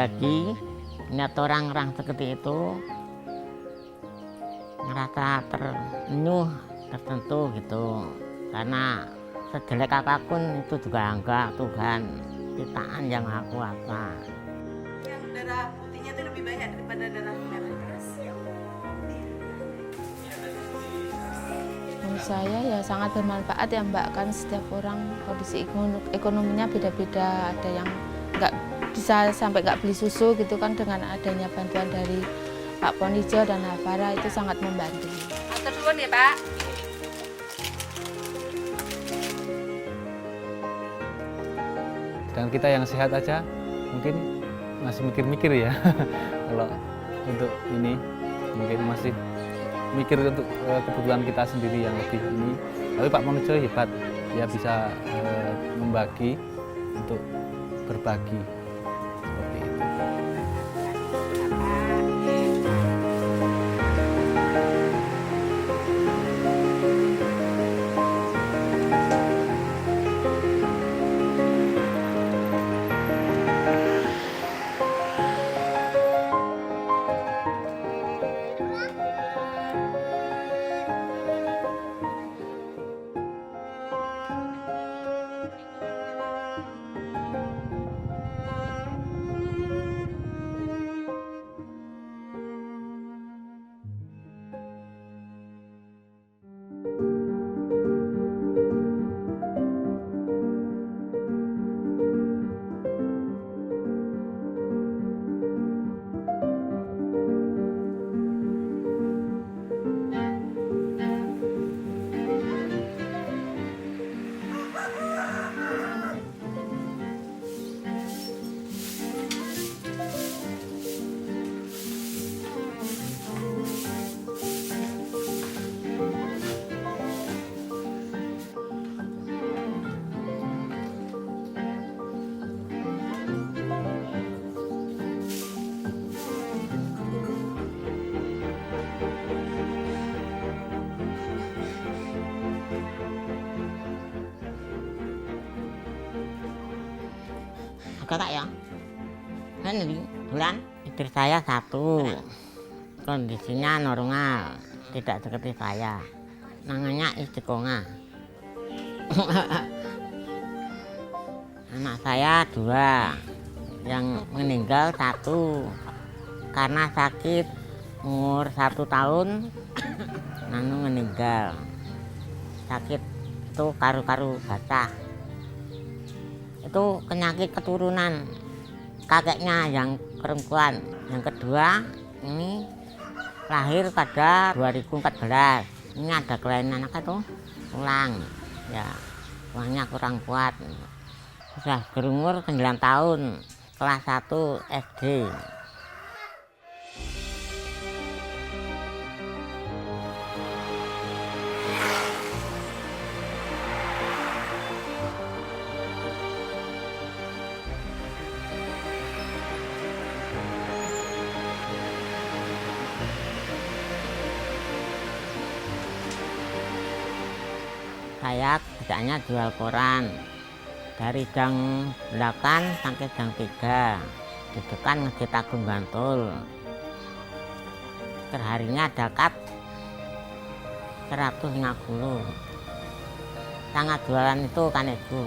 berbagi, lihat orang-orang seperti itu merasa terenyuh, tersentuh gitu. Karena sejelek apapun itu juga enggak Tuhan ciptaan yang Maha Kuasa. Yang darah putihnya itu lebih banyak daripada darah merah. Menurut saya ya sangat bermanfaat ya Mbak, kan setiap orang kondisi ekonominya beda-beda, ada yang nggak bisa sampai nggak beli susu gitu kan, dengan adanya bantuan dari Pak Ponijo dan Hafara itu sangat membantu. Atur duluan ya Pak. Dan kita yang sehat aja mungkin masih mikir-mikir ya kalau untuk ini mungkin masih mikir untuk kebutuhan kita sendiri yang lebih ini. Tapi Pak Ponijo hebat, dia bisa membagi untuk berbagi seperti itu. Kakak ya, kan ini bulan istri saya satu, kondisinya normal, tidak seperti saya, namanya istiqomah. Anak saya dua, yang meninggal satu karena sakit umur 1 tahun, lalu meninggal. Sakit itu paru-paru basah. Itu penyakit keturunan kakeknya yang perempuan. Yang kedua ini lahir pada 2014. Ini ada kelainan apa tuh? Tulang. Ya, tulangnya kurang kuat. Sudah berumur 9 tahun, kelas 1 SD. Saya kerjanya jual koran dari jam 8 sampai jam 3 di depan Masjid Agung Bantul. Perharinya dapat 150. Sangat jualan itu kan Ibu.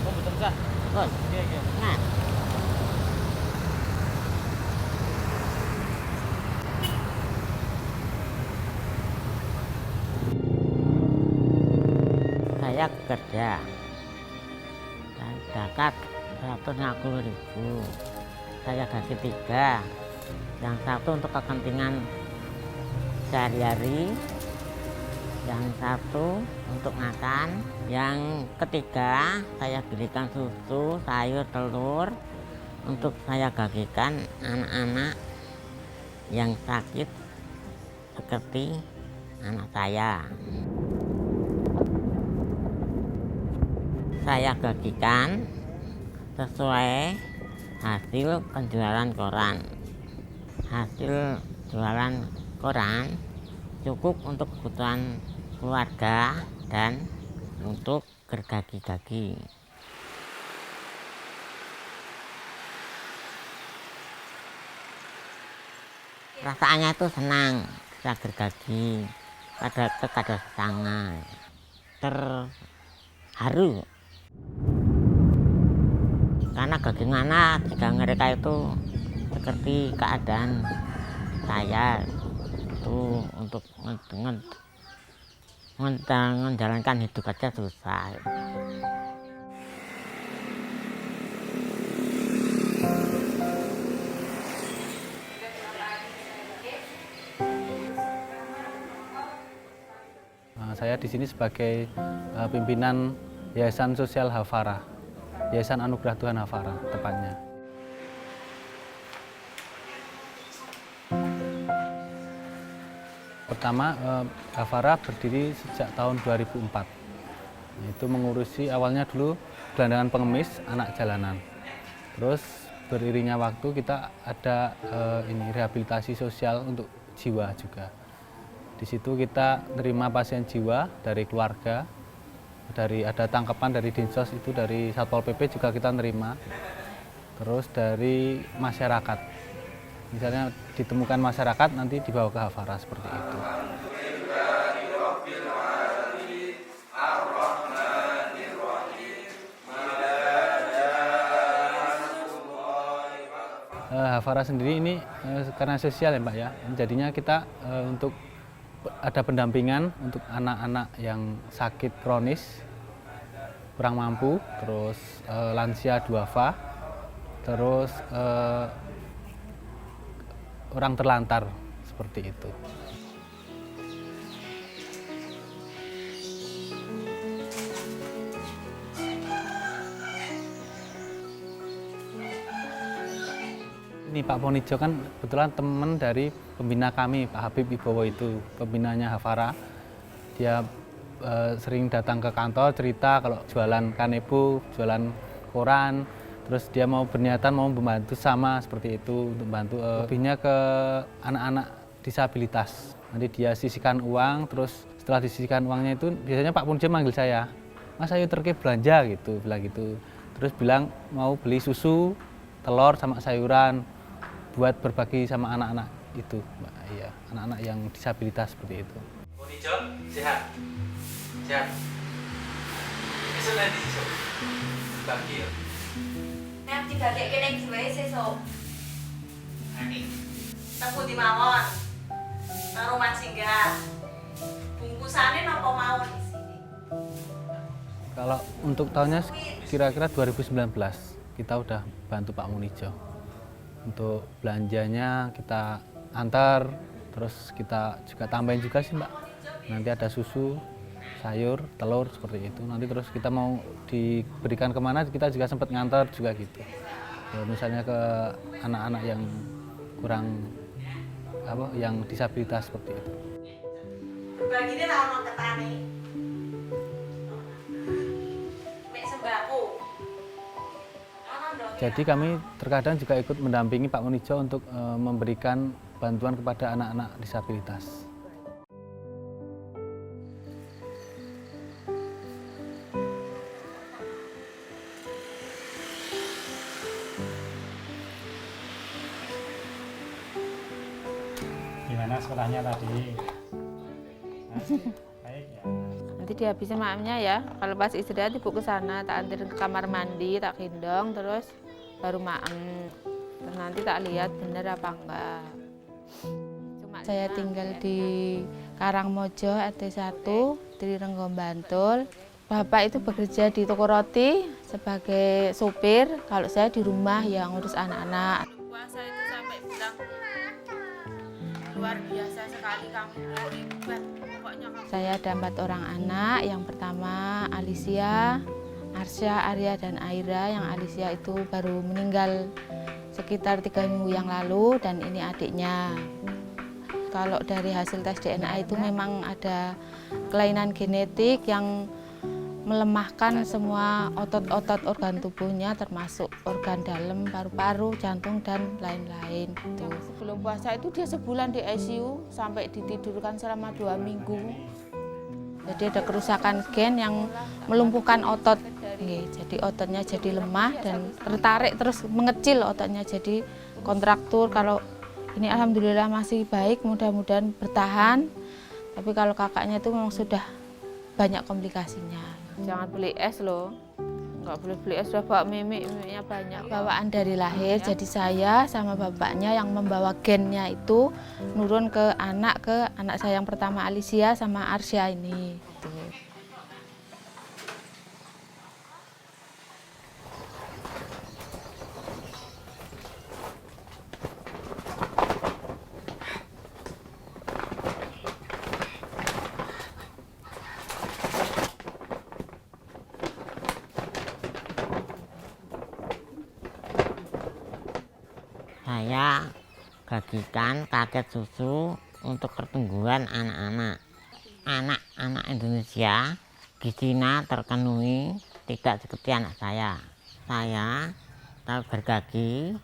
Oh, betul Kak. Terus, nah, saya kerja dan dapat 150.000. Saya gaji 3, yang satu untuk kepentingan sehari-hari, yang satu untuk makan, yang ketiga saya belikan susu, sayur, telur untuk saya bagikan anak-anak yang sakit seperti anak saya. Saya bagikan sesuai hasil penjualan koran. Hasil jualan koran cukup untuk kebutuhan keluarga dan untuk gergagi-gagi. Perasaannya itu senang, bisa gergagi, ada sangat terharu. Karena bagaimana jika mereka itu seperti keadaan saya itu untuk menjalankan hidup aja susah. Saya di sini sebagai pimpinan Yayasan Sosial Hafara, Yayasan Anugerah Tuhan Hafara tepatnya. Pertama, Hafara berdiri sejak tahun 2004. Itu mengurusi awalnya dulu gelandangan pengemis anak jalanan. Terus beriringnya waktu kita ada rehabilitasi sosial untuk jiwa juga. Di situ kita terima pasien jiwa dari keluarga, ada tangkapan dari Dinsos itu dari Satpol PP juga kita nerima. Terus dari masyarakat, misalnya ditemukan masyarakat nanti dibawa ke Hafara seperti itu. Hafara sendiri ini karena sosial ya Mbak ya, jadinya kita untuk ada pendampingan untuk anak-anak yang sakit kronis, kurang mampu, terus lansia duafa, terus orang terlantar seperti itu. Ini Pak Ponijo kan kebetulan teman dari pembina kami, Pak Habib Ibowo itu, pembinanya Hafara. Dia sering datang ke kantor cerita kalau jualan kanebo, jualan koran, terus dia mau berniatan mau membantu sama seperti itu, untuk bantu lebihnya ke anak-anak disabilitas. Nanti dia sisihkan uang, terus setelah disisihkan uangnya itu biasanya Pak Ponijo manggil saya, "Mas ayo terke belanja," gitu, bilang gitu. Terus bilang mau beli susu, telur sama sayuran buat berbagi sama anak-anak itu, Mbak. Iya, anak-anak yang disabilitas seperti itu. Ponijo, sehat? Sehat? Besok nanti besok? Bagi ya? Nek dibagi kene duwe sesuk. Ini? Tebu di mawon. Karo Mas Singgah. Bungkusane napa mawon di sini? Kalau untuk tahunnya kira-kira 2019 kita udah bantu Pak Munijo. Untuk belanjanya kita antar, terus kita juga tambahin juga sih Mbak. Nanti ada susu, sayur, telur seperti itu. Nanti terus kita mau diberikan kemana kita juga sempat ngantar juga gitu. Ya, misalnya ke anak-anak yang kurang yang disabilitas seperti itu. Bagine ra ono ketane. Mek sembako. Jadi kami terkadang juga ikut mendampingi Pak Munijo untuk memberikan bantuan kepada anak-anak disabilitas. Gimana sekolahnya tadi? Baik ya. Nanti dihabisin maamnya ya. Kalau pas istirahat ibu ke sana, tak anterin ke kamar mandi, tak gendong, terus baru maem. Terus nanti tak lihat bener apa enggak. Saya tinggal di Karangmojo RT 1 di Renggo Bantul. Bapak itu bekerja di toko roti sebagai sopir. Kalau saya di rumah yang ngurus anak-anak. Puasa itu sampai bilang luar biasa sekali kamu, hebat. Saya ada 4 orang anak. Yang pertama Alicia, Arsya, Arya, dan Aira. Yang Alicia itu baru meninggal sekitar 3 minggu yang lalu, dan ini adiknya. Kalau dari hasil tes DNA itu memang ada kelainan genetik yang melemahkan semua otot-otot organ tubuhnya, termasuk organ dalam, paru-paru, jantung, dan lain-lain. Sebelum puasa itu dia sebulan di ICU sampai ditidurkan selama 2 minggu. Jadi ada kerusakan gen yang melumpuhkan otot. Nggih, jadi ototnya jadi lemah dan tertarik terus mengecil ototnya jadi kontraktur. Kalau ini alhamdulillah masih baik, mudah-mudahan bertahan. Tapi kalau kakaknya itu memang sudah banyak komplikasinya. Jangan beli es loh. Nggak boleh beli es, sudah bawa mimiknya banyak. Bawaan dari lahir, jadi saya sama bapaknya yang membawa gennya itu nurun ke anak saya yang pertama Alicia sama Arsya ini. Gitu. Saya bagikan paket susu untuk pertumbuhan anak-anak. Anak-anak Indonesia gizinya terpenuhi, tidak seperti anak saya. Saya tahu berbagi,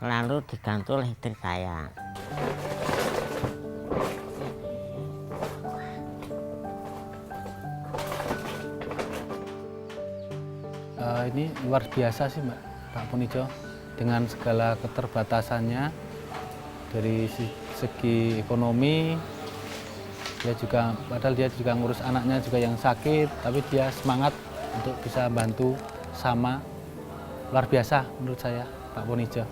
lalu diganti oleh istri saya. Ini luar biasa sih Mbak, Pak Punijo, dengan segala keterbatasannya dari segi ekonomi. Padahal dia juga ngurus anaknya juga yang sakit, tapi dia semangat untuk bisa bantu sama. Luar biasa menurut saya Pak Punijo.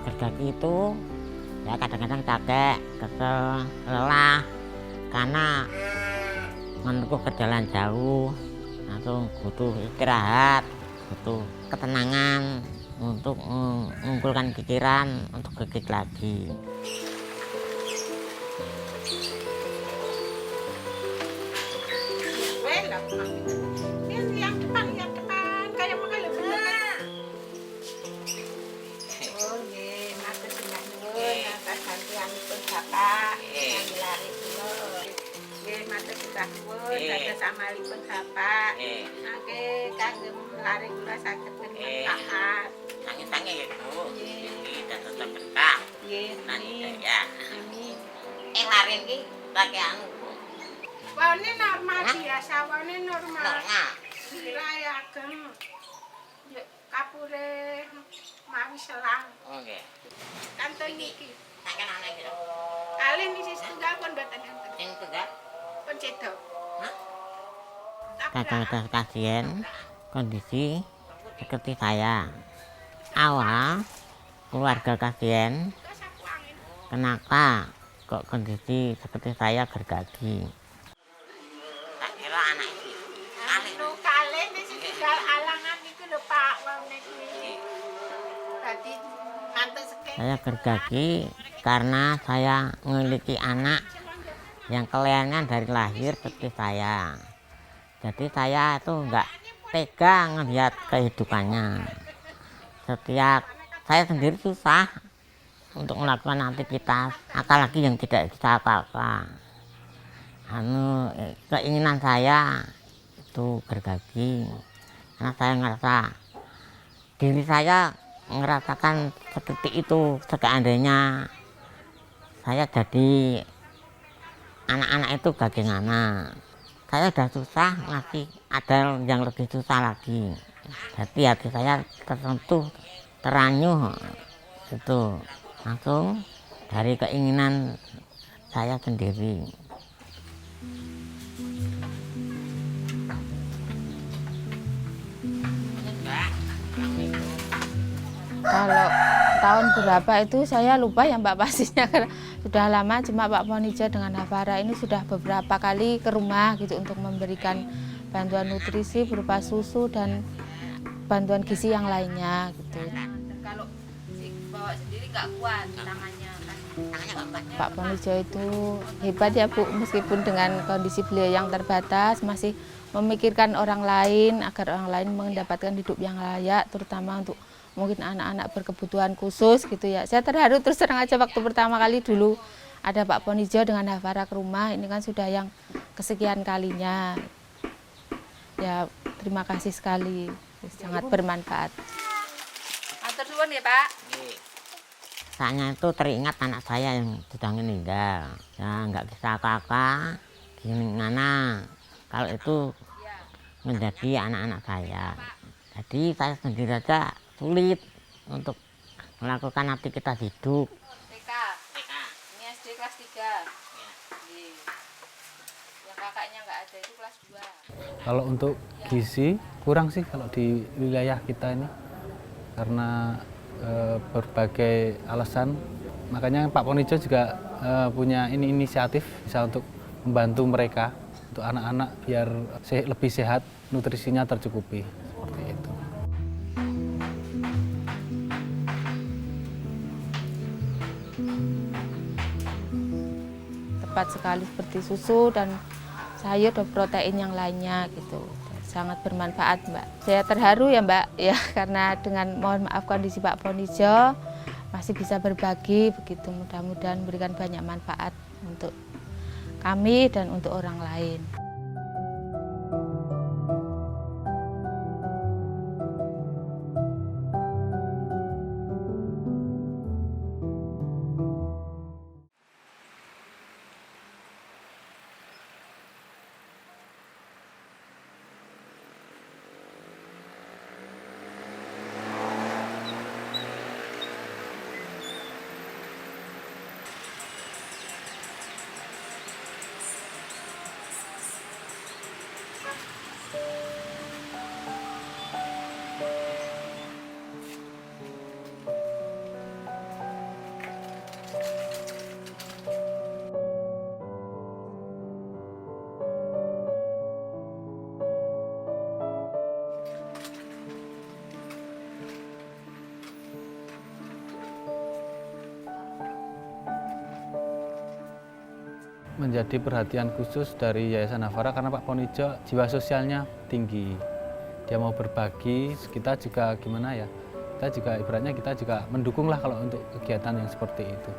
Berbagi itu ya kadang-kadang capek, kesel, lelah karena menempuh perjalanan jauh, langsung butuh istirahat, butuh ketenangan untuk mengumpulkan pikiran untuk gigit lagi. Yang depan, kayak makanya bener. Bapak, yang lari dulu. Mata kita pun, ada sama lipun bapak. Oke, kagem lari kula sakit bermanfaat. Sange-sange ya Bu, kita tetap berkah. Amin. Ya. Amin. Lari ini pakai anu Bu. Wane normal biasa, wane normal. Normal. Dirayakan. Kapure mawi selang. Oke. Kantong iki. Tangan anak gitu. Kalian di sisi tunggal pun boten enten. Yang tunggal. Pun cedok. Kata pasien kondisi seperti saya. Awal keluarga pasien kenapa kok kondisi seperti saya berbagi. Tak kira anak itu. Kalian di sisi tunggal alangan itu lho Pak, wong niki. Berarti mantu sekali. Saya berbagi karena saya memiliki anak yang kelainan dari lahir seperti saya. Jadi saya itu enggak tega melihat kehidupannya. Setiap saya sendiri susah untuk melakukan aktivitas, apalagi yang tidak bisa apa-apa. Keinginan saya itu berbagi, karena saya ngerasa diri saya merasakan seperti itu. Seandainya saya jadi anak-anak itu bagaimana? Saya sudah susah, masih ada yang lebih susah lagi. Jadi hati saya tersentuh, teranyuh, itu langsung dari keinginan saya sendiri. Kalau tahun berapa itu saya lupa ya Mbak pastinya, karena sudah lama. Cuma Pak Punijo dengan Hafara ini sudah beberapa kali ke rumah gitu untuk memberikan bantuan nutrisi berupa susu dan bantuan gizi yang lainnya gitu. Kalau bawa sendiri nggak kuat tangannya kan. Pak Ponijo itu hebat ya Bu, meskipun dengan kondisi beliau yang terbatas masih memikirkan orang lain agar orang lain mendapatkan hidup yang layak, terutama untuk mungkin anak-anak berkebutuhan khusus gitu ya. Saya terharu terus terang aja waktu pertama kali dulu ada Pak Ponijo dengan Hafara ke rumah, ini kan sudah yang kesekian kalinya. Ya terima kasih sekali, sangat bermanfaat. Matur suwun ya Pak. Saya itu teringat anak saya yang sudah meninggal. Ya nggak bisa kakak, gimana kalau itu menjadi anak-anak saya. Jadi saya sendiri saja sulit untuk melakukan aktivitas hidup. TK. Ini SD kelas 3. Yang kakaknya nggak ada itu kelas 2. Kalau untuk gizi kurang sih kalau di wilayah kita ini karena berbagai alasan. Makanya Pak Ponijo juga punya inisiatif bisa untuk membantu mereka untuk anak-anak biar lebih sehat, nutrisinya tercukupi seperti itu. Tepat sekali seperti susu dan sayur dan protein yang lainnya gitu. Sangat bermanfaat Mbak. Saya terharu ya Mbak ya karena dengan mohon maaf kondisi Pak Ponijo masih bisa berbagi begitu, mudah-mudahan memberikan banyak manfaat untuk kami dan untuk orang lain. Menjadi perhatian khusus dari Yayasan Hafara karena Pak Ponijo jiwa sosialnya tinggi. Dia mau berbagi, kita juga gimana ya, kita juga ibaratnya kita juga mendukung lah kalau untuk kegiatan yang seperti itu.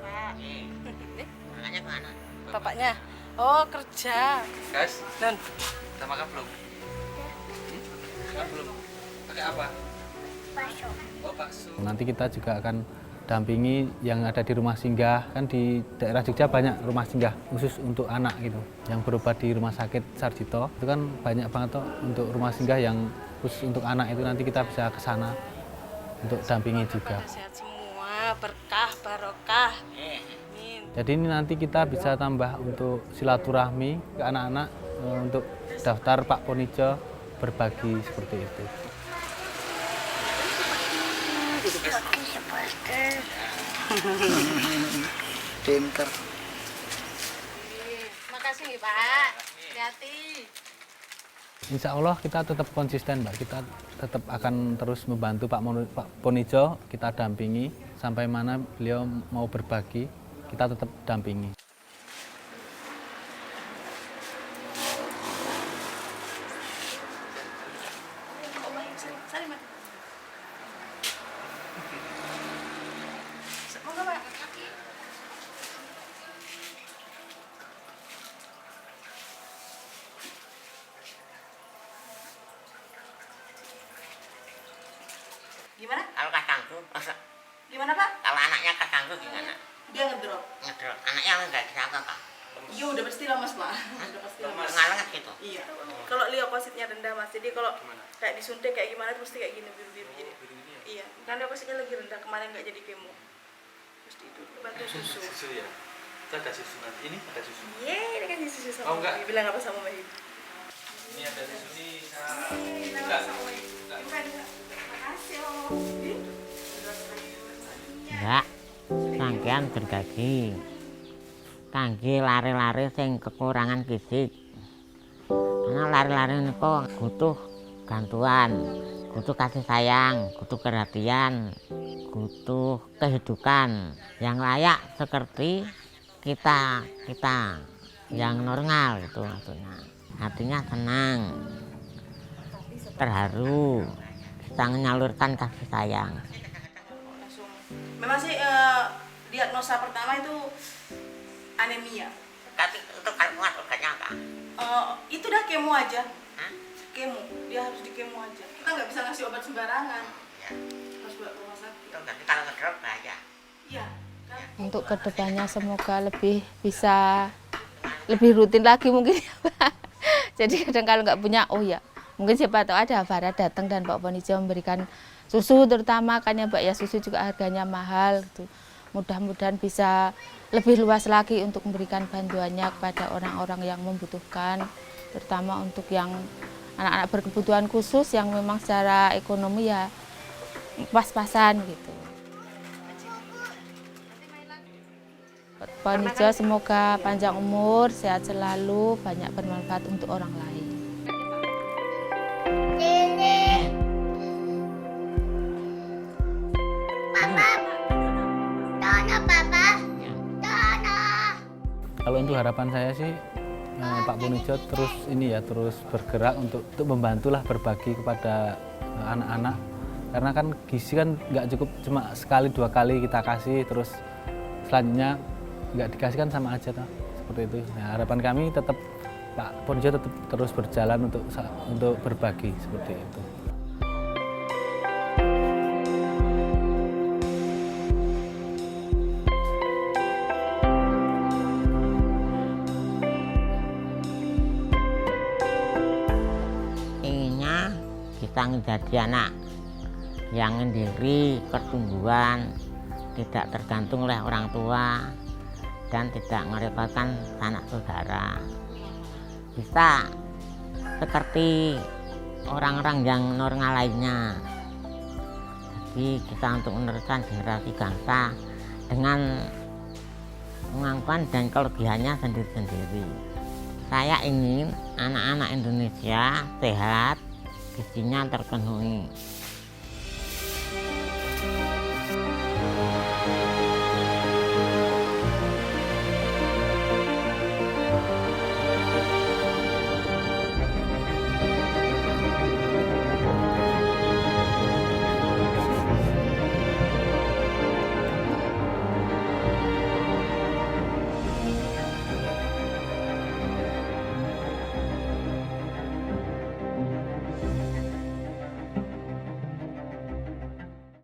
Bapaknya, oh kerja. Guys, Dan udah makan belum? Makan belum? Pakai apa? Bakso. Oh bakso. Nanti kita juga akan dampingi yang ada di rumah singgah, kan di daerah Jogja banyak rumah singgah khusus untuk anak gitu yang berobat di rumah sakit Sarjito. Itu kan banyak banget tuh untuk rumah singgah yang khusus untuk anak, itu nanti kita bisa ke sana untuk dampingi juga. sehat semua, berkah, barokah. Amin. Jadi ini nanti kita bisa tambah untuk silaturahmi ke anak-anak untuk daftar Pak Ponijo berbagi seperti itu. Pinter. Makasih ya Pak. Hati-hati. Insya Allah kita tetap konsisten Mbak, kita tetap akan terus membantu Pak Ponijo, kita dampingi sampai mana beliau mau berbagi, kita tetap dampingi. Gimana? Kalau kakangku, Gimana Pak? kalau anaknya kakangku gimana? Dia ngedrop. Ngedrop. Anaknya nggak bisa kakak. Iya udah pasti lemas Pak. Udah pasti lemas. Ngalenget gitu. Iya. Kalau leukositnya rendah Mas, jadi kalau kayak disuntik kayak gimana terus kayak gini biru-biru jadi. Iya. Dan leukositnya lagi rendah kemarin nggak jadi kemo. Mesti itu bantu susu. Susu ya. Itu ada susu nanti. Ini ada susu. Iya, ini kan susu sama. Oh, enggak. Mami. Bilang apa sama Mami? Ini ada susu nih. Enggak. Makasih Om. Enggak, sangkean berbagi. Kangge lari-lari sing kekurangan fisik. Karena lari-lari niku butuh bantuan, butuh kasih sayang, butuh perhatian, butuh kehidupan yang layak seperti kita yang normal gitu maksudnya. Hatinya senang, terharu, bisa menyalurkan kasih sayang. Memang sih diagnosa pertama itu anemia. Tapi untuk kandungan obatnya apa? Itu udah kemo aja. Kemo, dia harus di kemo aja. Kita nggak bisa ngasih obat sembarangan. Ya. Harus bawa ke rumah sakit. Tapi kalau ngedrop bahaya. Iya. Kan? Untuk kedepannya semoga bisa lebih rutin lagi mungkin ya Pak. Jadi kadang kalau nggak punya, oh ya mungkin siapa tahu ada Farah datang dan Pak Ponijo memberikan susu, terutama kan ya Mbak ya, susu juga harganya mahal gitu. Mudah-mudahan bisa lebih luas lagi untuk memberikan bantuannya kepada orang-orang yang membutuhkan, terutama untuk yang anak-anak berkebutuhan khusus yang memang secara ekonomi ya pas-pasan gitu. Pak Ponijo semoga panjang umur, sehat selalu, banyak bermanfaat untuk orang lain. Kalau untuk harapan saya sih Pak Ponijo terus bergerak untuk membantulah berbagi kepada anak-anak, karena kan gizi kan nggak cukup cuma sekali 2 kali kita kasih terus selanjutnya nggak dikasih kan sama aja toh, seperti itu. Nah, harapan kami tetap Pak Ponijo tetap terus berjalan untuk berbagi seperti itu. Inginnya kita menjadi anak yang mandiri, pertumbuhan, tidak tergantung oleh orang tua dan tidak merepotkan sanak saudara. Bisa seperti orang-orang yang normal lainnya. Jadi kita untuk meneruskan generasi bangsa dengan kemampuan dan kelebihannya sendiri-sendiri. Saya ingin anak-anak Indonesia sehat, gizinya terpenuhi.